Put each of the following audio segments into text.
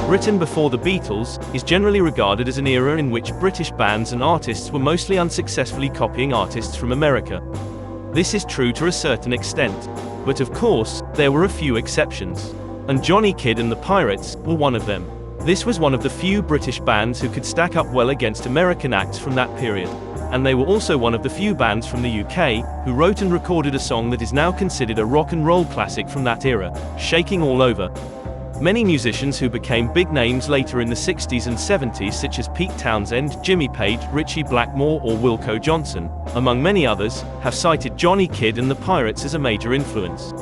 Britain before the Beatles is generally regarded as an era in which British bands and artists were mostly unsuccessfully copying artists from America. This is true to a certain extent, but of course, there were a few exceptions. And Johnny Kidd and the Pirates were one of them. This was one of the few British bands who could stack up well against American acts from that period. And they were also one of the few bands from the UK who wrote and recorded a song that is now considered a rock and roll classic from that era, Shakin' All Over. Many musicians who became big names later in the 60s and 70s, such as PeteTownshend, Jimmy Page, Ritchie Blackmore or Wilko Johnson, among many others, have cited Johnny Kidd and the Pirates as a major influence.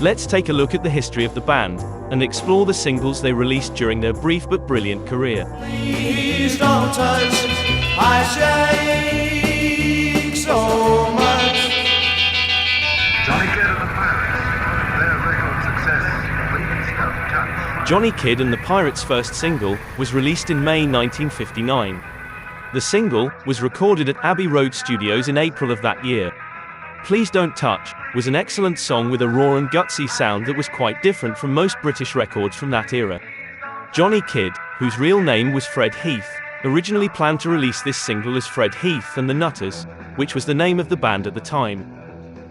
Let's take a look at the history of the band, and explore the singles they released during their brief but brilliant career. Please don't touch, I shake so much. Johnny Kidd and the Pirates, their record success, please don't touch. Johnny Kidd and the Pirates' first single was released in May 1959. The single was recorded at Abbey Road Studios in April of that year. Please Don't Touch was an excellent song with a raw and gutsy sound that was quite different from most British records from that era. Johnny Kidd, whose real name was Fred Heath, originally planned to release this single as Fred Heath and the Nutters, which was the name of the band at the time.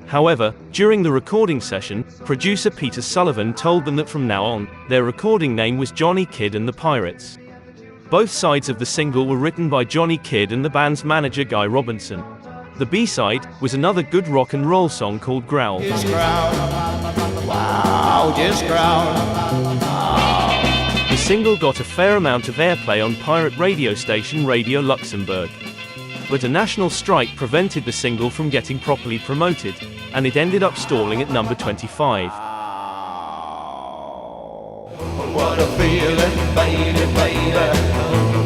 However, during the recording session, producer Peter Sullivan told them that from now on, their recording name was Johnny Kidd and the Pirates. Both sides of the single were written by Johnny Kidd and the band's manager Guy Robinson. The B-side was another good rock and roll song called Growl. Just growl, wow, just growl. The single got a fair amount of airplay on pirate radio station Radio Luxembourg. But a national strike prevented the single from getting properly promoted, and it ended up stalling at number 25. What a feeling, baby, baby.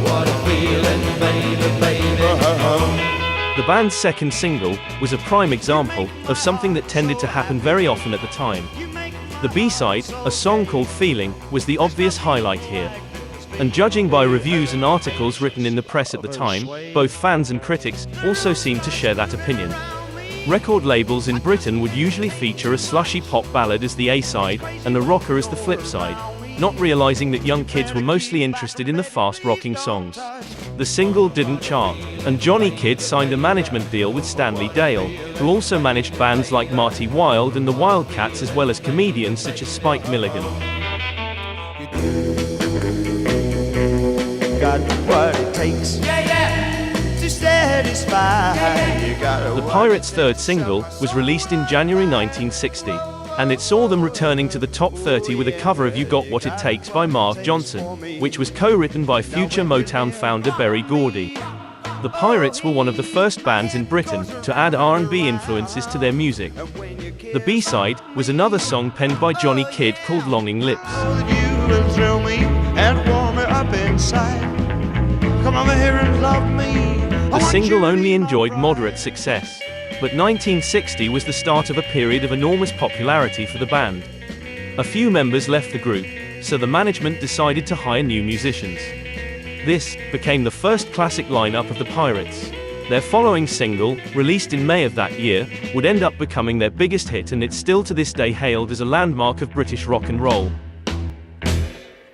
What a feeling, baby, baby. The band's second single was a prime example of something that tended to happen very often at the time. The B-side, a song called Feeling, was the obvious highlight here. And judging by reviews and articles written in the press at the time, both fans and critics also seemed to share that opinion. Record labels in Britain would usually feature a slushy pop ballad as the A-side and a rocker as the flip side, not realizing that young kids were mostly interested in the fast rocking songs. The single didn't chart, and Johnny Kidd signed a management deal with Stanley Dale, who also managed bands like Marty Wilde and the Wildcats, as well as comedians such as Spike Milligan. Got what it takes, to satisfy. The Pirates' third single was released in January 1960, and it saw them returning to the top 30 with a cover of You Got What It Takes by Mark Johnson, which was co-written by future Motown founder Berry Gordy. The Pirates were one of the first bands in Britain to add R&B influences to their music. The B-side was another song penned by Johnny Kidd called Longing Lips. The single only enjoyed moderate success, but 1960 was the start of a period of enormous popularity for the band. A few members left the group, so the management decided to hire new musicians. This became the first classic lineup of the Pirates. Their following single, released in May of that year, would end up becoming their biggest hit, and it's still to this day hailed as a landmark of British rock and roll.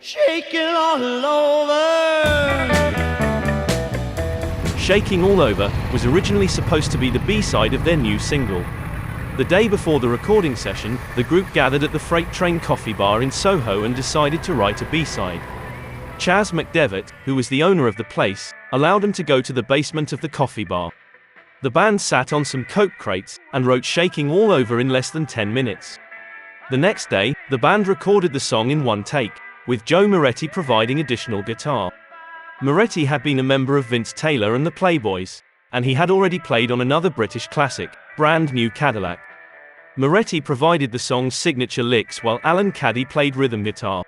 Shakin' all over. Shakin' All Over was originally supposed to be the B-side of their new single. The day before the recording session, the group gathered at the Freight Train Coffee Bar in Soho and decided to write a B-side. Chas McDevitt, who was the owner of the place, allowed them to go to the basement of the coffee bar. The band sat on some Coke crates and wrote Shakin' All Over in less than 10 minutes. The next day, the band recorded the song in one take, with Joe Moretti providing additional guitar. Moretti had been a member of Vince Taylor and the Playboys, and he had already played on another British classic, Brand New Cadillac. Moretti provided the song's signature licks while Alan Caddy played rhythm guitar.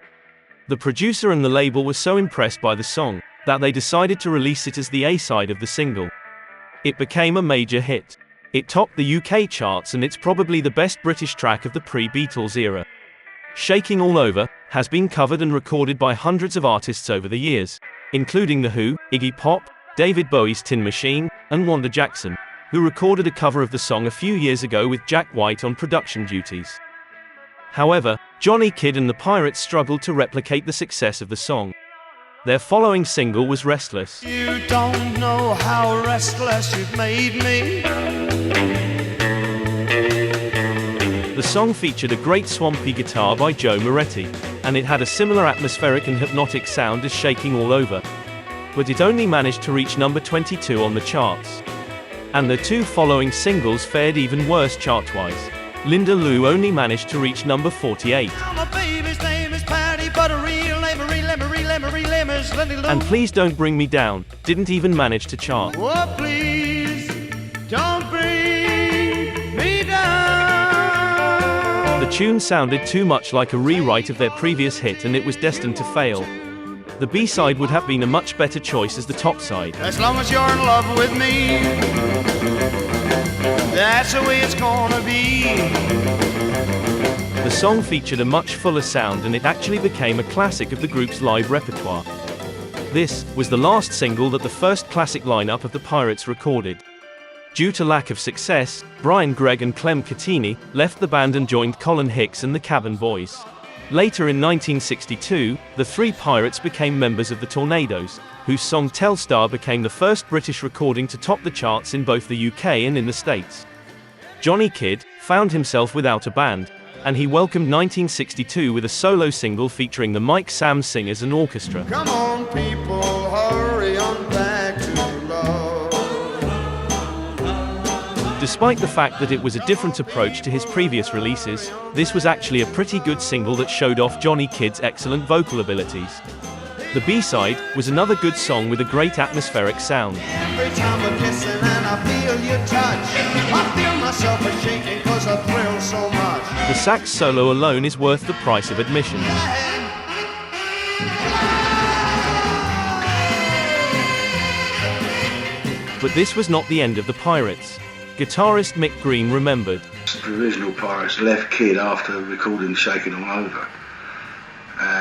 The producer and the label were so impressed by the song that they decided to release it as the A-side of the single. It became a major hit. It topped the UK charts, and it's probably the best British track of the pre-Beatles era. Shakin' All Over has been covered and recorded by hundreds of artists over the years, including The Who, Iggy Pop, David Bowie's Tin Machine, and Wanda Jackson, who recorded a cover of the song a few years ago with Jack White on production duties. However, Johnny Kidd and the Pirates struggled to replicate the success of the song. Their following single was Restless. You don't know how restless you've made me. The song featured a great swampy guitar by Joe Moretti, and it had a similar atmospheric and hypnotic sound as Shakin' All Over. But it only managed to reach number 22 on the charts. And the two following singles fared even worse chart-wise. Linda Lou only managed to reach number 48. And Please Don't Bring Me Down didn't even manage to chart. Oh, please don't bring me down. The tune sounded too much like a rewrite of their previous hit, and it was destined to fail. The B-side would have been a much better choice as the top side. As long as you're in love with me, that's the way it's gonna be. The song featured a much fuller sound, and it actually became a classic of the group's live repertoire. This was the last single that the first classic lineup of the Pirates recorded. Due to lack of success, Brian Gregg and Clem Catini left the band and joined Colin Hicks and the Cabin Boys. Later in 1962, the three Pirates became members of the Tornadoes, whose song Telstar became the first British recording to top the charts in both the UK and in the States. Johnny Kidd found himself without a band, and he welcomed 1962 with a solo single featuring the Mike Sam Singers and Orchestra. Come on, people, hurry on back to love. Despite the fact that it was a different approach to his previous releases, this was actually a pretty good single that showed off Johnny Kidd's excellent vocal abilities. The B-side was another good song with a great atmospheric sound. Every time we're kissing and I feel your touch, I feel myself a shaking 'cause I thrill so much. The sax solo alone is worth the price of admission. But this was not the end of the Pirates. Guitarist Mick Green remembered. The original Pirates left Kidd after recording Shakin' All Over.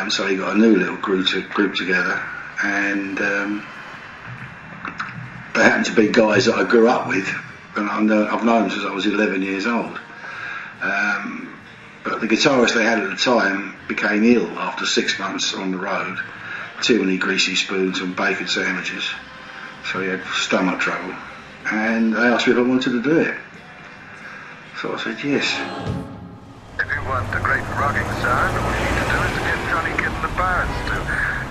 So he got a new little group together, and they happened to be guys that I grew up with, and I've known them since I was 11 years old. But the guitarist they had at the time became ill after 6 months on the road, too many greasy spoons and bacon sandwiches, so he had stomach trouble, and they asked me if I wanted to do it. So I said yes. If you want a great rocking sound, all you need to do is to get Johnny Kidd and the Pirates to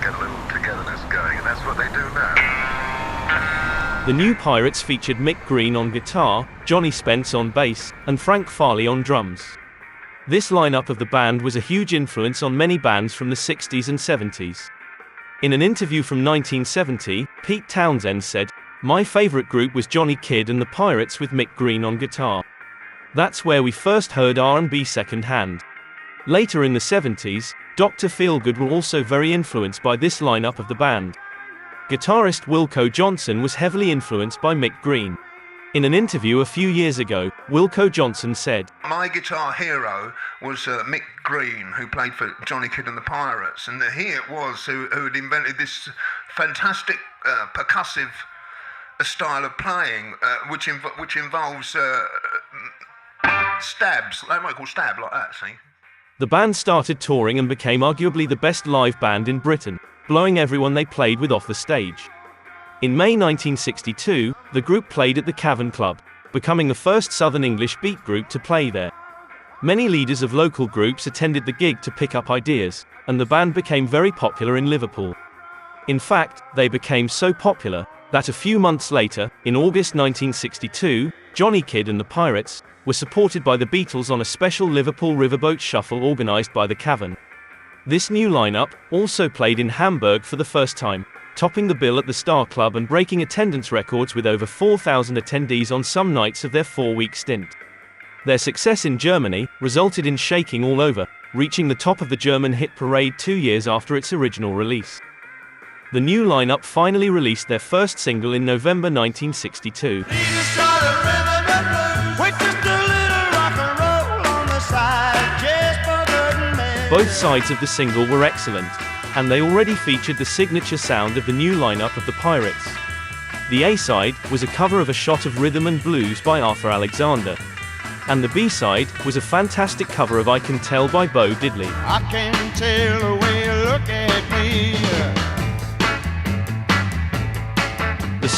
get a little togetherness going, and that's what they do now. The new Pirates featured Mick Green on guitar, Johnny Spence on bass, and Frank Farley on drums. This lineup of the band was a huge influence on many bands from the 60s and 70s. In an interview from 1970, PeteTownshend said, "My favorite group was Johnny Kidd and the Pirates with Mick Green on guitar. That's where we first heard R&B second-hand." Later in the 70s, Dr. Feelgood were also very influenced by this lineup of the band. Guitarist Wilko Johnson was heavily influenced by Mick Green. In an interview a few years ago, Wilko Johnson said, "My guitar hero was Mick Green, who played for Johnny Kidd and the Pirates, and he it was who had invented this fantastic percussive style of playing, which involves stabs. They might call stab like that, see?" The band started touring and became arguably the best live band in Britain, blowing everyone they played with off the stage. In May 1962, the group played at the Cavern Club, becoming the first Southern English beat group to play there. Many leaders of local groups attended the gig to pick up ideas, and the band became very popular in Liverpool. In fact, they became so popular that a few months later, in August 1962, Johnny Kidd and the Pirates were supported by the Beatles on a special Liverpool riverboat shuffle organised by the Cavern. This new lineup also played in Hamburg for the first time, topping the bill at the Star Club and breaking attendance records with over 4,000 attendees on some nights of their 4-week stint. Their success in Germany resulted in Shakin' All Over, reaching the top of the German hit parade 2 years after its original release. The new lineup finally released their first single in November 1962. Both sides of the single were excellent, and they already featured the signature sound of the new lineup of the Pirates. The A-side was a cover of A Shot of Rhythm and Blues by Arthur Alexander, and the B-side was a fantastic cover of I Can Tell by Bo Diddley. I can tell the way you look at me.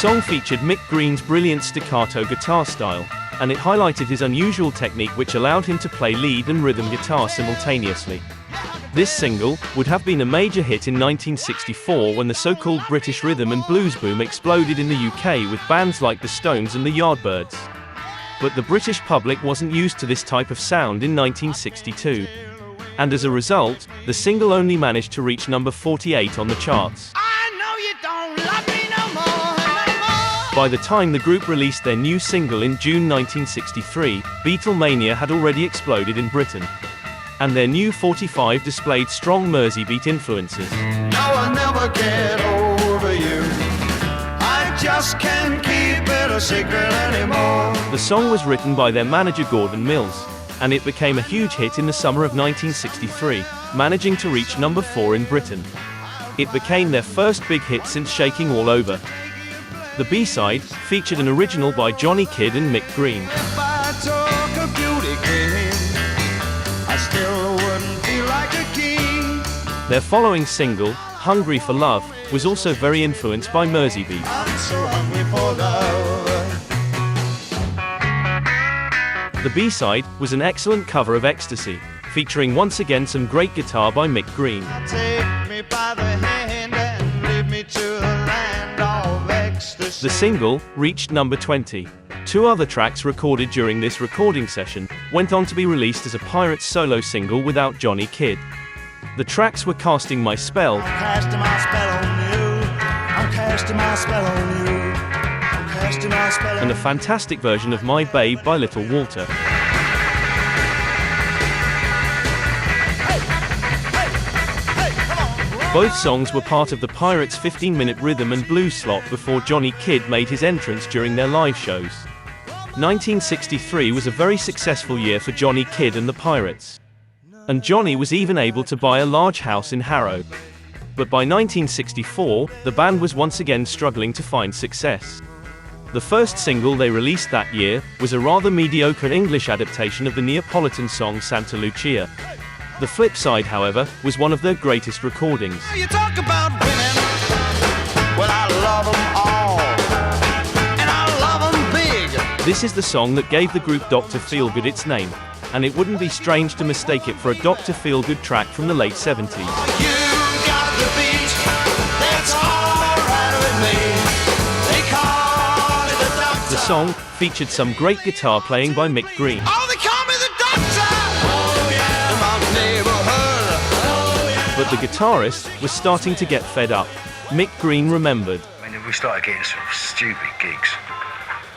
song featured Mick Green's brilliant staccato guitar style, and it highlighted his unusual technique which allowed him to play lead and rhythm guitar simultaneously. This single would have been a major hit in 1964 when the so-called British rhythm and blues boom exploded in the UK with bands like the Stones and the Yardbirds. But the British public wasn't used to this type of sound in 1962. And as a result, the single only managed to reach number 48 on the charts. By the time the group released their new single in June 1963, Beatlemania had already exploded in Britain. And their new 45 displayed strong Merseybeat influences. No, I'll never get over you. I just can't keep it a secret anymore. The song was written by their manager Gordon Mills, and it became a huge hit in the summer of 1963, managing to reach number 4 in Britain. It became their first big hit since Shakin All Over. The B-side featured an original by Johnny Kidd and Mick Green. If I took a beauty queen, I still wouldn't feel like a king. Their following single, Hungry for Love, was also very influenced by Merseybeat. I'm so hungry for love. The B-side was an excellent cover of Ecstasy, featuring once again some great guitar by Mick Green. Take me by the hand and lead me to the land of ecstasy. The single reached number 20. 2 other tracks recorded during this recording session went on to be released as a Pirates solo single without Johnny Kidd. The tracks were Casting My Spell I'm casting my spell on you. I'm casting my spell on you. I'm casting my spell on and a fantastic version of My Babe by Little Walter. Both songs were part of the Pirates' 15-minute rhythm and blues slot before Johnny Kidd made his entrance during their live shows. 1963 was a very successful year for Johnny Kidd and the Pirates. And Johnny was even able to buy a large house in Harrow. But by 1964, the band was once again struggling to find success. The first single they released that year was a rather mediocre English adaptation of the Neapolitan song Santa Lucia. The flip side, however, was one of their greatest recordings. you. Talk about women. Well, I love them all. And I love them big. This is the song that gave the group Dr. Feelgood its name, and it wouldn't be strange to mistake it for a Dr. Feelgood track from the late 70s. You got the beat. That's all right with me. They call it the doctor. The song featured some great guitar playing by Mick Green. Oh, they call me the doctor. Oh, yeah. In my neighborhood. Oh, yeah. But the guitarist was starting to get fed up. Mick Green remembered. I mean, we started getting some stupid gigs.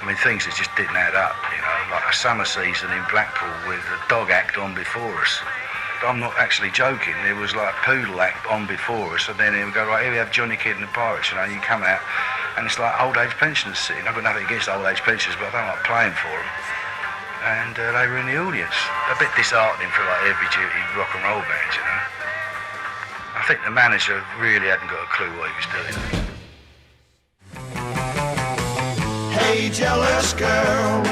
I mean, things that just didn't add up, you know, like a summer season in Blackpool with a dog act on before us. I'm not actually joking, there was like a poodle act on before us, and then they would go, right, here we have Johnny Kidd and the Pirates, you know, and you come out, and it's like old age pensioners sitting. I've got nothing against old age pensioners, but I don't like playing for them. And they were in the audience. A bit disheartening for like heavy duty rock and roll bands, you know. I think the manager really hadn't got a clue what he was doing. Hey, jealous girl,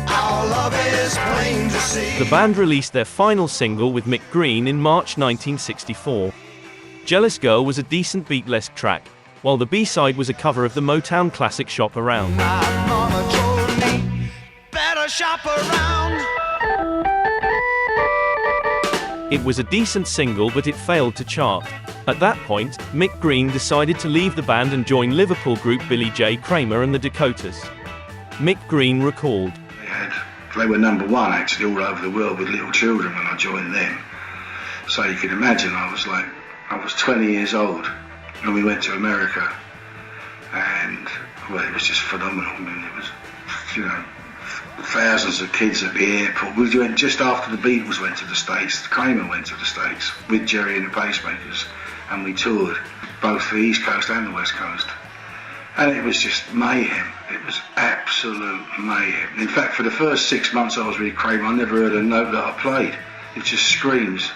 our love is plain to see. The band released their final single with Mick Green in March 1964. Jealous Girl was a decent beatlesque track, while the B-side was a cover of the Motown classic Shop Around. My mama told me, better shop around. It was a decent single, but it failed to chart. At that point, Mick Green decided to leave the band and join Liverpool group Billy J. Kramer and the Dakotas. Mick Green recalled, They were number 1 actually all over the world with little children when I joined them. So you can imagine I was 20 years old when we went to America, and well, it was just phenomenal. I mean, it was, you know, thousands of kids at the airport. We went just after the Beatles went to the States. Kramer went to the States with Jerry and the Pacemakers, and we toured both the East Coast and the West Coast. And it was just mayhem. It was absolute mayhem. In fact, for the first 6 months I was with Kramer, I never heard a note that I played. It just screams.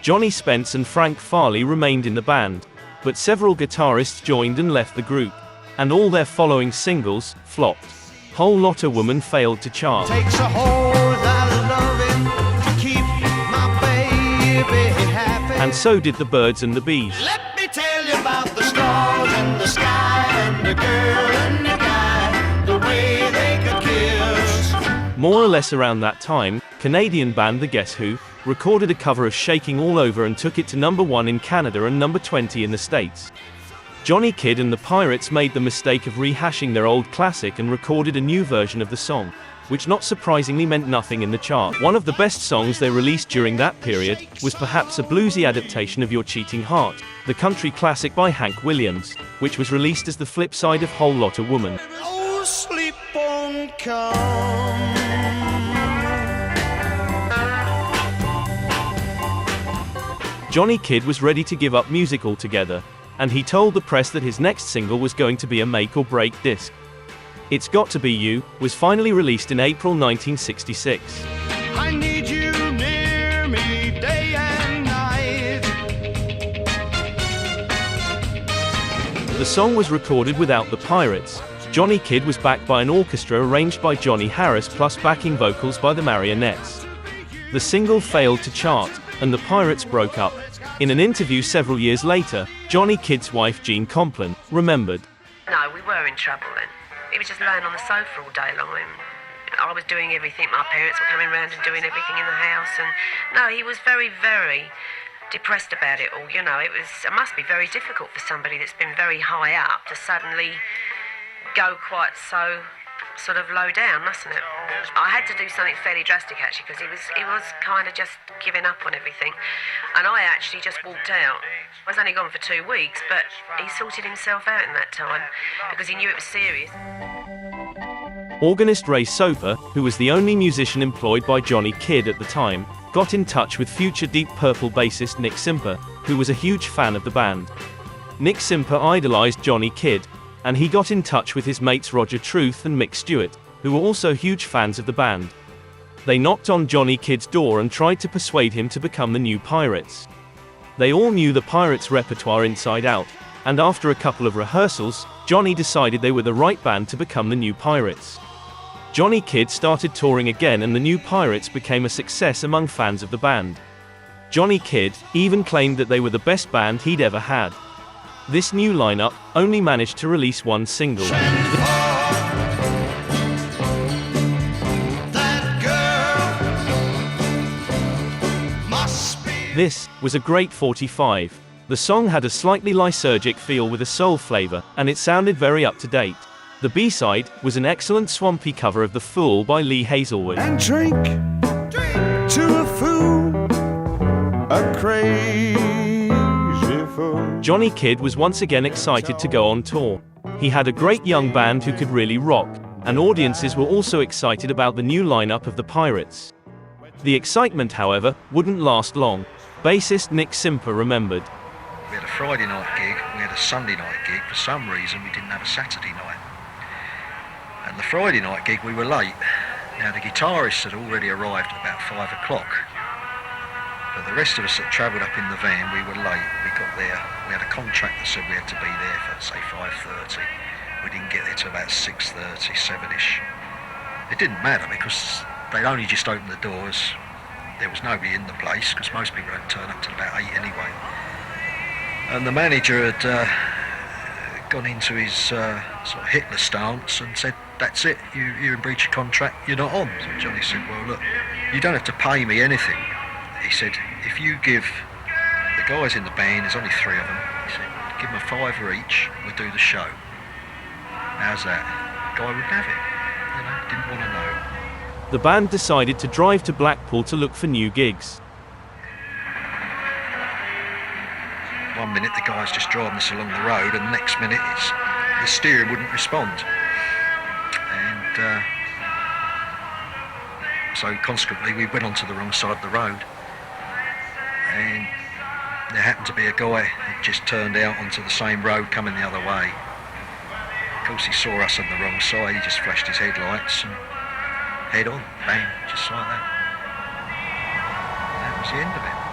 Johnny Spence and Frank Farley remained in the band, but several guitarists joined and left the group, and all their following singles flopped. Whole Lotta Woman failed to chart. Takes a whole lot of loving to keep my baby happy. And so did the Birds and the Bees. Let me tell you about the stars in the sky and girl and the guy, the way they could kiss. More or less around that time, Canadian band The Guess Who recorded a cover of Shakin' All Over and took it to #1 in Canada and #20 in the States. Johnny Kidd and the Pirates made the mistake of rehashing their old classic and recorded a new version of the song, which not surprisingly meant nothing in the chart. One of the best songs they released during that period was perhaps a bluesy adaptation of Your Cheating Heart, the country classic by Hank Williams, which was released as the flip side of Whole Lotta Woman. Oh, sleep won't come. Johnny Kidd was ready to give up music altogether, and he told the press that his next single was going to be a make-or-break disc. It's Got to Be You was finally released in April 1966. I need you near me day and night. The song was recorded without the Pirates. Johnny Kidd was backed by an orchestra arranged by Johnny Harris plus backing vocals by the Marionettes. The single failed to chart, and the Pirates broke up. In an interview several years later, Johnny Kidd's wife Jean Compton remembered. No, we were in trouble then. He was just laying on the sofa all day long. And I was doing everything. My parents were coming round and doing everything in the house. And no, he was very, very depressed about it all. You know, it must be very difficult for somebody that's been very high up to suddenly go quite so sort of low down, mustn't it? I had to do something fairly drastic actually, because he was kind of just giving up on everything, and I actually just walked out. I was only gone for 2 weeks, but he sorted himself out in that time because he knew it was serious. Organist Ray Soper, who was the only musician employed by Johnny Kidd at the time, got in touch with future Deep Purple bassist Nick Simper, who was a huge fan of the band. Nick Simper idolized Johnny Kidd, and he got in touch with his mates Roger Truth and Mick Stewart, who were also huge fans of the band. They knocked on Johnny Kidd's door and tried to persuade him to become the new Pirates. They all knew the Pirates' repertoire inside out, and after a couple of rehearsals, Johnny decided they were the right band to become the new Pirates. Johnny Kidd started touring again, and the new Pirates became a success among fans of the band. Johnny Kidd even claimed that they were the best band he'd ever had. This new lineup only managed to release one single. This was a great 45. The song had a slightly lysergic feel with a soul flavor, and it sounded very up to date. The B-side was an excellent swampy cover of The Fool by Lee Hazelwood. And drink to a fool, a crazy fool. Johnny Kidd was once again excited to go on tour. He had a great young band who could really rock, and audiences were also excited about the new lineup of the Pirates. The excitement, however, wouldn't last long. Bassist Nick Simper remembered. We had a Friday night gig, we had a Sunday night gig. For some reason we didn't have a Saturday night. And the Friday night gig we were late. Now the guitarist had already arrived at about 5 o'clock. But the rest of us that travelled up in the van, we were late. We got there, we had a contract that said we had to be there for say 5:30. We didn't get there till about 6:30, 7ish. It didn't matter because they'd only just opened the doors. There was nobody in the place because most people don't turn up till about 8 anyway. And the manager had gone into his sort of Hitler stance and said, "That's it, you're in breach of contract, you're not on." So Johnny said, "Well look, you don't have to pay me anything." He said, "If you give the guys in the band, there's only 3 of them, he said, give them a £5 each, we'll do the show." How's that? Guy wouldn't have it, you know, didn't want to know. The band decided to drive to Blackpool to look for new gigs. One minute the guy's just driving us along the road, and the next minute the steering wouldn't respond. And so consequently we went onto the wrong side of the road, and there happened to be a guy who just turned out onto the same road coming the other way. Of course he saw us on the wrong side, he just flashed his headlights and head on, bang, just like that. And that was the end of it.